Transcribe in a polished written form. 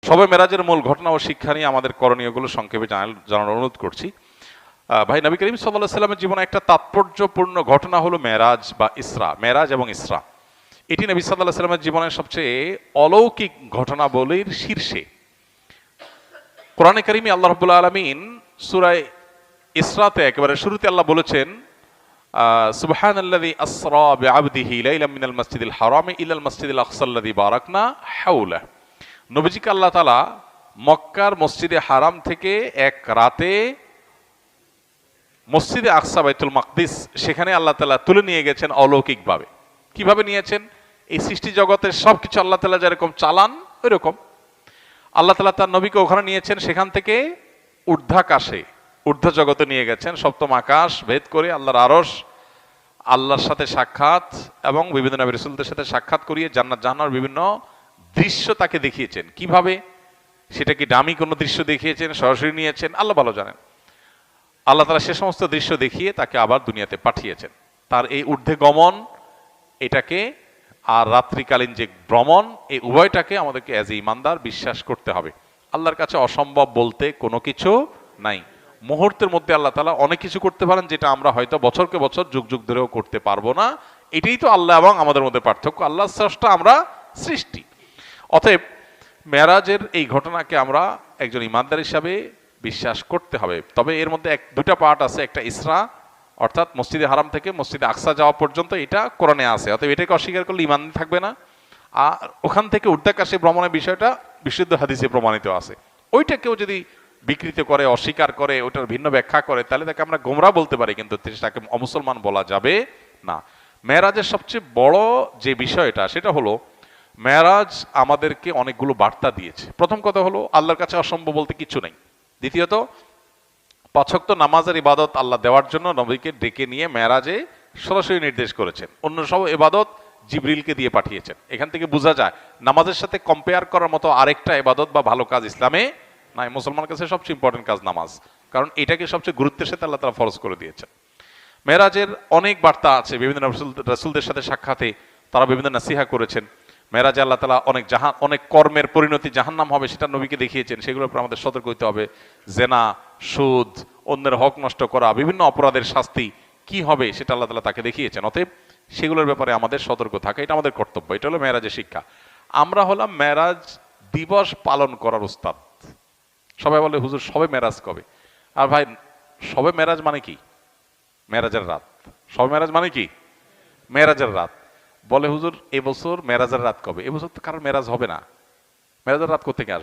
সবে মেরাজের মূল ঘটনা ও শিক্ষা নিয়ে আমাদের করণীয়গুলো সংক্ষেপে জানানোর অনুরোধ করছি। ভাই, নবী করিম সাল্লাল্লাহু আলাইহি সাল্লামের জীবনে একটা তাৎপর্যপূর্ণ ঘটনা হলো মেরাজ বা ইসরা। মেরাজ এবং ইসরা এটি নবী সাল্লাল্লাহু আলাইহি সাল্লামের জীবনের সবচেয়ে অলৌকিক ঘটনাবলীর শীর্ষে। কোরআনে কারিমে আল্লাহ রাব্বুল আলামিন সূরা ইসরাতে একেবারে শুরুতে আল্লাহ বলেছেন, সুবহানাল্লাযী আসরা বিআবদিহি লাইলাম মিনাল মাসজিদিল হারামি ইলাল মাসজিদিল আকসাল্লাযী বারাকনা হাওলা। নবীজিকে আল্লাহ তাআলা মক্কার মসজিদে হারাম থেকে এক রাতে মসজিদে আকসা বাইতুল মাকদিস সেখানে আল্লাহ তাআলা তুলে নিয়ে গেছেন অলৌকিকভাবে। কিভাবে নিয়েছেন? এই সৃষ্টি জগতের সবকিছু আল্লাহ তাআলা যেরকম চালান ওই রকম আল্লাহ তাআলা তার নবীকে ওখানে নিয়েছেন, সেখান থেকে ঊর্ধ্বাকাশে ঊর্ধ্ব জগতে নিয়ে গেছেন, সপ্তম আকাশ ভেদ করে আল্লাহর আরশ, আল্লাহর সাথে সাক্ষাৎ এবং বিভিন্ন নবী রাসূলদের সাথে সাক্ষাৎ করিয়ে জান্নাত জাহান্নামের বিভিন্ন দৃশ্য তাকে দেখিয়েছেন। কিভাবে? সেটা কি ডামি কোনো দৃশ্য দেখিয়েছেন, সরাসরি নিয়েছেন, আল্লাহ ভালো জানেন। আল্লাহ তাআলা সে সমস্ত দৃশ্য দেখিয়ে তাকে আবার দুনিয়াতে পাঠিয়েছেন। তার এই ঊর্ধ্বে গমন এটাকে আর রাত্রিকালীন যে ভ্রমণ, এই উভয়টাকে আমাদেরকে অ্যাজ এ ইমানদার বিশ্বাস করতে হবে। আল্লাহর কাছে অসম্ভব বলতে কোনো কিছু নাই। মুহূর্তের মধ্যে আল্লাহ তাআলা অনেক কিছু করতে পারেন, যেটা আমরা হয়তো বছরকে বছর যুগ যুগ ধরেও করতে পারবো না। এটাই তো আল্লাহ এবং আমাদের মধ্যে পার্থক্য। আল্লাহ স্রষ্টা, আমরা সৃষ্টি। অতএব মেরাজের এই ঘটনাকে আমরা একজন ইমানদার হিসাবে বিশ্বাস করতে হবে। তবে এর মধ্যে দুটা পার্ট আছে। একটা ইসরা, অর্থাৎ মসজিদে হারাম থেকে মসজিদে আকসা যাওয়া পর্যন্ত, এটা কোরআনে আছে। অতএব এটাকে অস্বীকার করলে ইমান থাকবে না। আর ওখান থেকে ঊর্ধ্বাকাশে ভ্রমণের বিষয়টা বিশুদ্ধ হাদিসে প্রমাণিত আছে। ওইটা কেউ যদি বিকৃত করে, অস্বীকার করে, ওটার ভিন্ন ব্যাখ্যা করে, তাহলে তাকে আমরা গোমরা বলতে পারি, কিন্তু তাকে অমুসলমান বলা যাবে না। মেরাজের সবচেয়ে বড় যে বিষয়টা সেটা হলো, মেরাজ আমাদেরকে অনেকগুলো বার্তা দিয়েছে। প্রথম কথা হলো, আল্লাহর কাছে অসম্ভব বলতে কিছু নেই। দ্বিতীয়ত, 5 ওয়াক্ত নামাজের ইবাদত আল্লাহ দেওয়ার জন্য নবীকে ডেকে নিয়ে মেরাজে সরাসরি নির্দেশ করেছেন। অন্য সব ইবাদত জিবরিলকে দিয়ে পাঠিয়েছেন। এখান থেকে বোঝা যায় নামাজের সাথে কম্পেয়ার করার মতো আরেকটা ইবাদত বা ভালো কাজ ইসলামে নাই। মুসলমানের কাছে সবচেয়ে ইম্পর্টেন্ট কাজ নামাজ, কারণ এটাকে সবচেয়ে গুরুত্বের সাথে আল্লাহ তাআলা ফরজ করে দিয়েছেন। মেরাজের অনেক বার্তা আছে। বিভিন্ন রাসূলদের সাথে সাক্ষাতে তারা বিভিন্ন নাসিহা করেছেন। মেরাজে আল্লাহ তাআলা অনেক কর্মের পরিণতি জাহান্নাম হবে সেটা নবীকে দেখিয়েছেন। সেগুলোর উপর আমাদের সতর্ক হতে হবে। জেনা, সুদ, অন্যের হক নষ্ট করা, বিভিন্ন অপরাধের শাস্তি কি হবে সেটা আল্লাহ তাআলা তাকে দেখিয়েছেন। অতএব সেগুলোর ব্যাপারে আমাদের সতর্ক থাকা, এটা আমাদের কর্তব্য। এটা হলো মেরাজের শিক্ষা। আমরা হলাম মেরাজ দিবস পালন করার উস্তাদ। সবাই বলে, হুজুর সবে মেরাজ কবে? আর ভাই, সবে মেরাজ মানে কি? মেরাজের রাত। সবে মেরাজ মানে কি? মেরাজের রাত। বলে, হুজুর এবছর মেরাজের রাত কবে? এবছর তো কারোর মেরাজ হবে না। মেরাজের রাত কোত্থেকে আসবে?